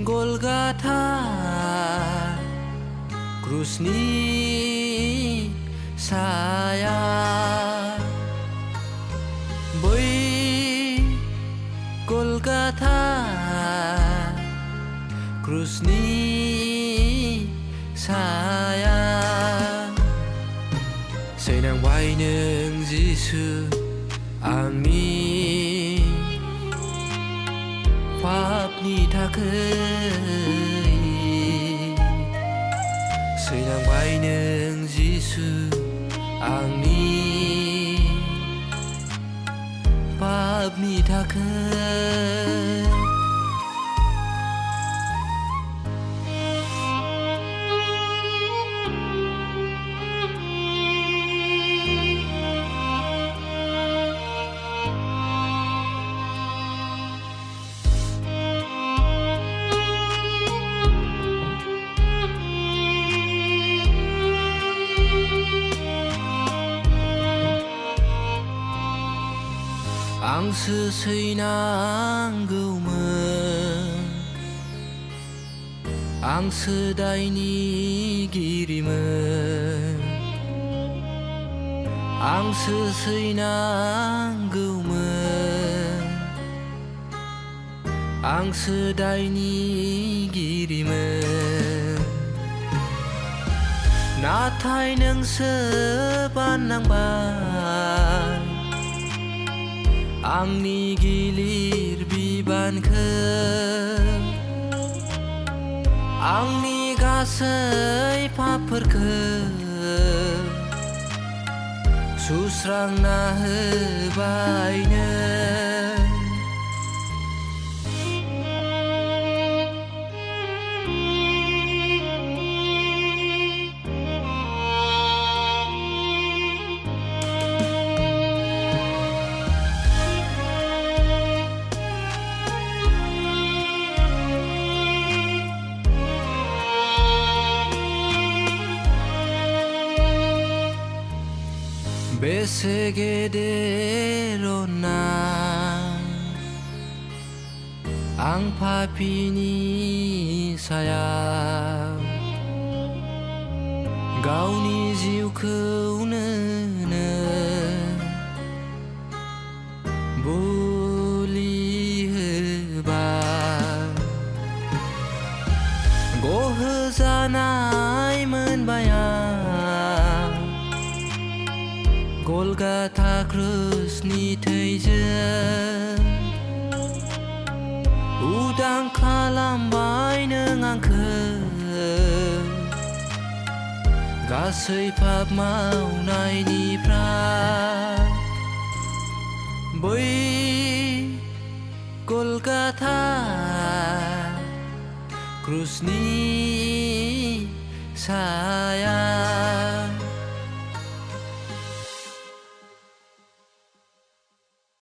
Golgotha krusni saya बै Golgotha krusni saya सैनांबाय नों जिसु आंनि पापनि थाखाय सैनांबाय नों जिसु आंनि पापनि थाखाय आंसो सैनांगौमोन आंसो दायनिगिरिमोन आंसो सैनांगौमोन आंसो दायनिगिरिमोन नाथाय नोंसो बाननांबाय आंनि गिलिर बिबानखौ आंनि गासै पापफोरखौ सुस्रांना होबाय नों बेसे गेदेर अननाय आं पापिनि सायाव गावनि जिउखौनो बुलि होबाय गहोजानाय मोनबाय आं गलगाथा क्रुसनि थैजों उदां खालामबाय नों आंखौ गासै पाप मावनायनिफ्राय बै गलगाथा क्रुसनि साया